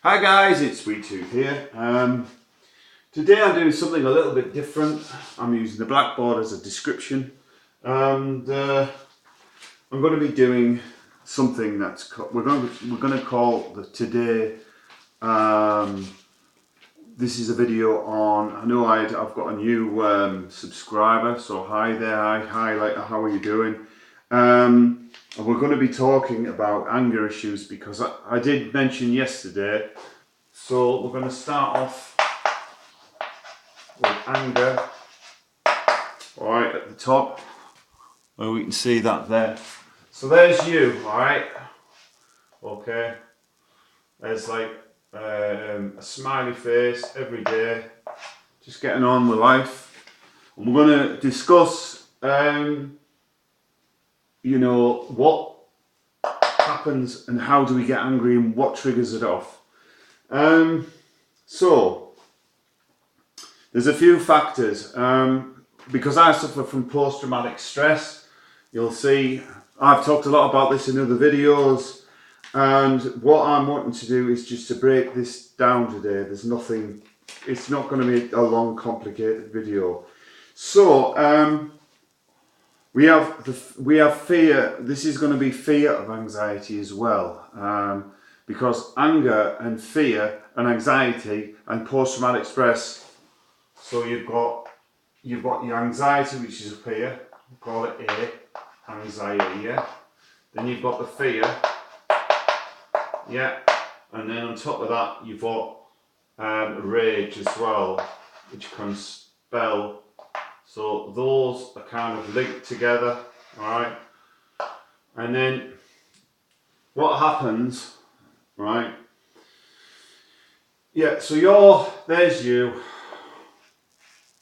Hi guys, it's Sweet Tooth here. Today I'm doing something a little bit different. I'm using the blackboard as a description, and I'm going to be doing something we're going to call the today. This is a video on. I know I've got a new subscriber, so hi there, hi, like how are you doing? And we're going to be talking about anger issues because I did mention yesterday. So we're going to start off with anger, alright, at the top, where we can see that there. So there's you, alright, okay, there's like a smiley face every day, just getting on with life. And we're going to discuss, what happens and how do we get angry and what triggers it off. So there's a few factors. Because I suffer from post-traumatic stress, you'll see I've talked a lot about this in other videos, and what I'm wanting to do is just to break this down today. There's nothing, it's not going to be a long complicated video. So we have fear. This is going to be fear of anxiety as well, because anger and fear and anxiety and post-traumatic stress. So you've got your anxiety, which is up here. We'll call it A, anxiety. Yeah. Then you've got the fear. Yeah. And then on top of that, you've got rage as well, which can spell. So those are kind of linked together, all right? And then what happens, right? Yeah, so there's you.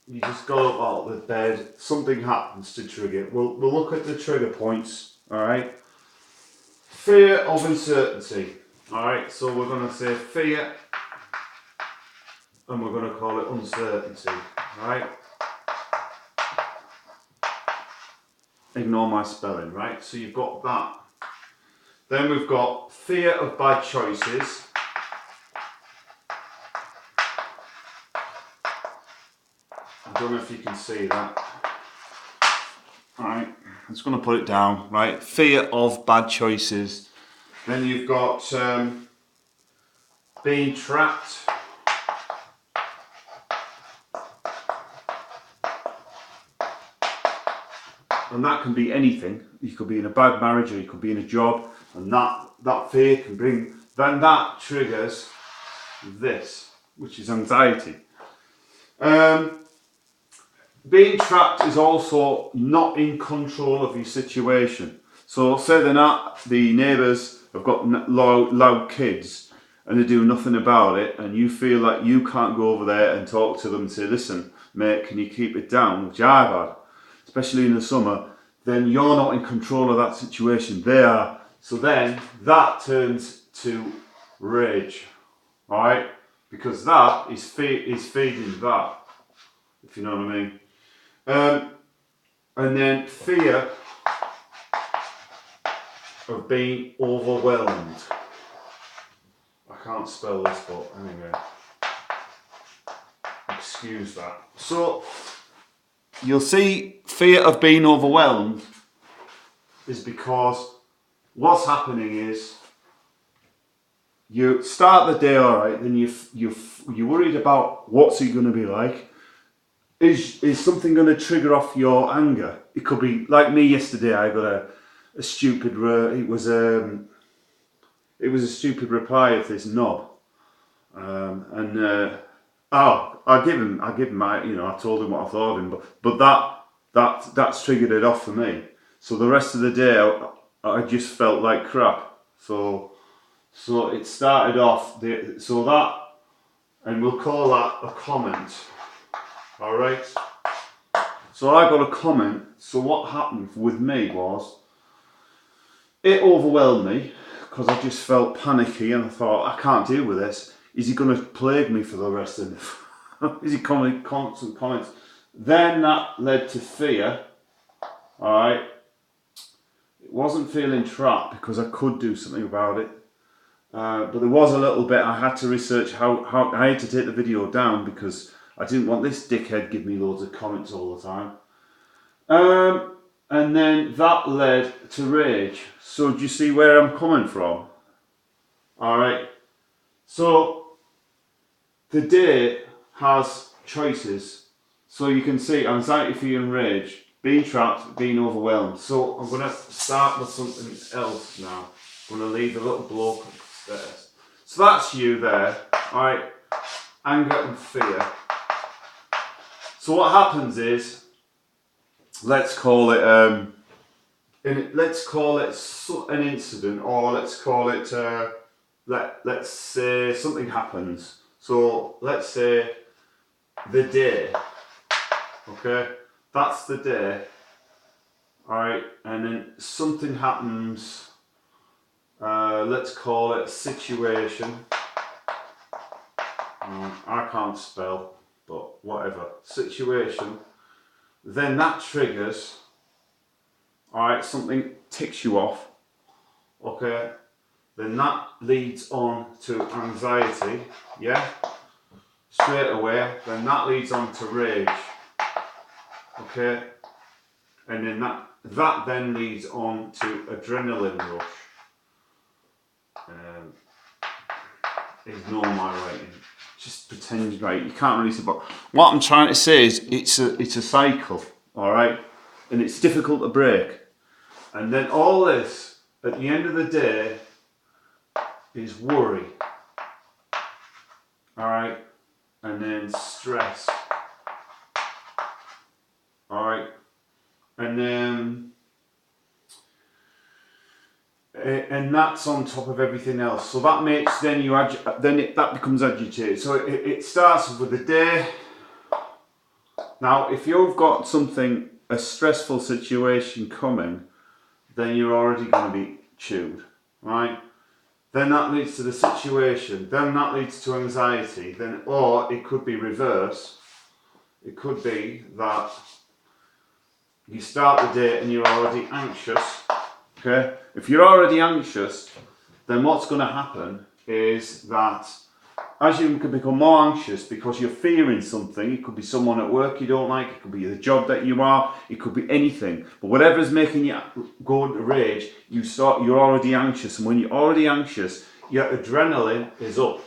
You just go up out of the bed, something happens to trigger it. We'll look at the trigger points, all right? Fear of uncertainty, all right? So we're going to say fear, and we're going to call it uncertainty, all right? Ignore my spelling, right? So you've got that. Then we've got fear of bad choices. I don't know if you can see that. Alright, I'm just going to put it down, right? Fear of bad choices. Then you've got being trapped. And that can be anything. You could be in a bad marriage or you could be in a job, and that fear can bring, then that triggers this, which is anxiety. Being trapped is also not in control of your situation. So say the neighbours have got loud kids and they do nothing about it, and you feel like you can't go over there and talk to them and say, listen mate, can you keep it down, which I've had, especially in the summer. Then you're not in control of that situation, they are. So then that turns to rage, alright? Because that is feeding that, if you know what I mean. And then fear of being overwhelmed. I can't spell this, but anyway, excuse that. So you'll see fear of being overwhelmed is because what's happening is you start the day all right, then you're worried about what's it going to be like. Is something going to trigger off your anger? It could be like me yesterday. I got a stupid. It was a stupid reply of this knob, I give him. I told him what I thought of him, but that's triggered it off for me. So the rest of the day, I just felt like crap. So it started off and we'll call that a comment. All right. So I got a comment. So what happened with me was it overwhelmed me because I just felt panicky and I thought, I can't deal with this. Is he going to plague me for the rest of the is he coming constant comments? Then that led to fear. All right. It wasn't feeling trapped because I could do something about it. But there was a little bit, I had to research how I had to take the video down because I didn't want this dickhead give me loads of comments all the time. And then that led to rage. So do you see where I'm coming from? Alright. So the day has choices. So you can see anxiety, fear and rage, being trapped, being overwhelmed. So I'm going to start with something else now. I'm going to leave the little bloke upstairs. So that's you there, alright? Anger and fear. So what happens is, let's call it an incident, or let's call it let's say something happens. So let's say the day. Okay, that's the day. Alright, and then something happens, let's call it a situation. I can't spell, but whatever. Situation. Then that triggers, alright, something ticks you off. Okay, then that leads on to anxiety, yeah? Straight away, then that leads on to rage. Okay, and then that then leads on to adrenaline rush. Ignore my writing. Just pretend, right? You can't really see. But what I'm trying to say is, it's a cycle, all right, and it's difficult to break. And then all this, at the end of the day, is worry, all right, and then stress, all right. And that's on top of everything else. So that makes that becomes agitated. So it starts with the day. Now, if you've got a stressful situation coming, then you're already going to be chewed, right? Then that leads to the situation. Then that leads to anxiety. Or it could be reverse. It could be that you start the day and you're already anxious. Okay, if you're already anxious, then what's going to happen is that as you can become more anxious because you're fearing something, it could be someone at work you don't like, it could be the job that you are, it could be anything. But whatever's making you go into rage, you're already anxious, and when you're already anxious, your adrenaline is up.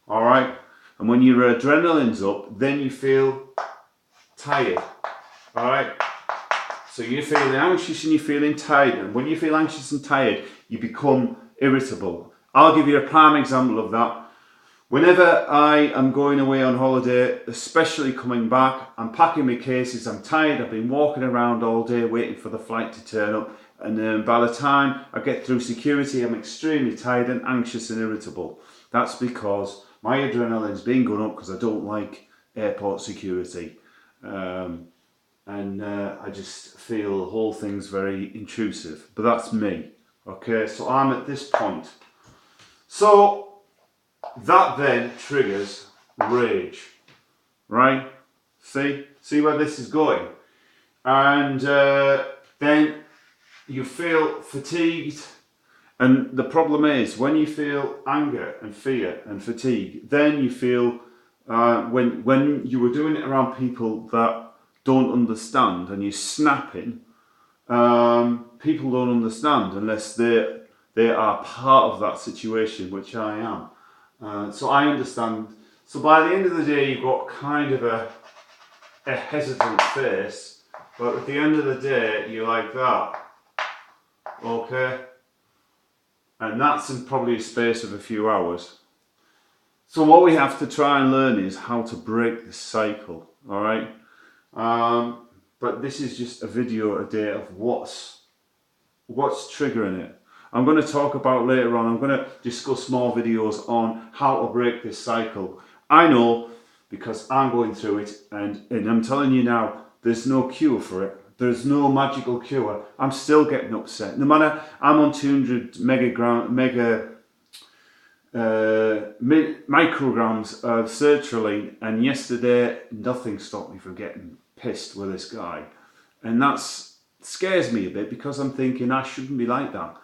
All right, and when your adrenaline's up, then you feel tired. All right. So you're feeling anxious and you're feeling tired. And when you feel anxious and tired, you become irritable. I'll give you a prime example of that. Whenever I am going away on holiday, especially coming back, I'm packing my cases, I'm tired, I've been walking around all day waiting for the flight to turn up. And then by the time I get through security, I'm extremely tired and anxious and irritable. That's because my adrenaline's been going up because I don't like airport security. And I just feel the whole thing's very intrusive. But that's me. Okay, so I'm at this point. So that then triggers rage. Right? See where this is going? And then you feel fatigued. And the problem is, when you feel anger and fear and fatigue, then you feel, when you were doing it around people that don't understand and you're snapping, people don't understand unless they are part of that situation, which I am. So I understand. So by the end of the day, you've got kind of a hesitant face, but at the end of the day, you're like that. Okay? And that's in probably a space of a few hours. So what we have to try and learn is how to break this cycle, all right? But this is just a video a day of what's triggering it. I'm going to talk about later on, I'm going to discuss more videos on how to break this cycle. I know because I'm going through it, and I'm telling you now, there's no cure for it. There's no magical cure. I'm still getting upset. No matter, I'm on 200 micrograms of sertraline, and yesterday nothing stopped me from getting pissed with this guy. And that scares me a bit because I'm thinking I shouldn't be like that.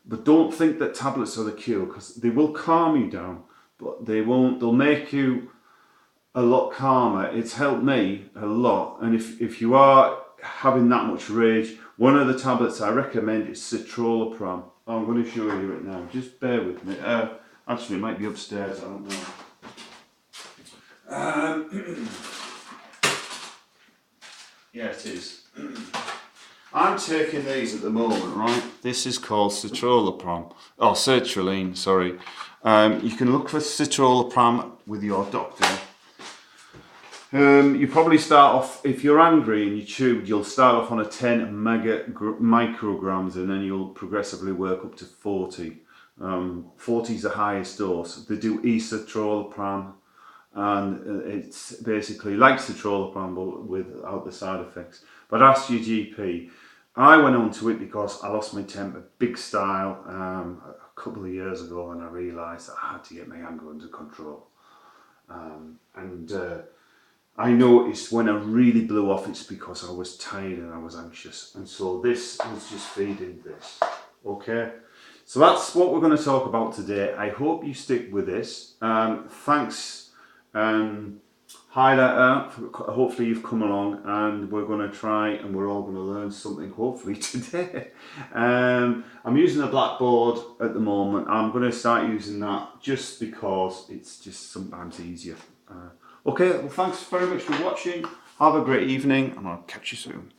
But don't think that tablets are the cure, because they will calm you down, but they won't. They'll make you a lot calmer. It's helped me a lot. And if you are having that much rage, one of the tablets I recommend is citalopram. I'm going to show you it now. Just bear with me. Actually, it might be upstairs. I don't know. Yeah, it is. I'm taking these at the moment, right? This is called citalopram, or sertraline, sorry. You can look for citalopram with your doctor. You probably start off, if you're angry and you chewed, you'll start off on a 10 micrograms, and then you'll progressively work up to 40. 40 is the highest dose. They do escitalopram, and it's basically like citalopram but without the side effects. But ask your GP. I went on to it because I lost my temper big style a couple of years ago, and I realised that I had to get my anger under control. I noticed when I really blew off, it's because I was tired and I was anxious, and so this was just feeding this. Okay, so that's what we're going to talk about today. I hope you stick with this. Thanks, highlighter. Hopefully you've come along, and we're going to try, and we're all going to learn something hopefully today. I'm using a blackboard at the moment. I'm going to start using that just because it's just sometimes easier. Okay, well, thanks very much for watching. Have a great evening, and I'll catch you soon.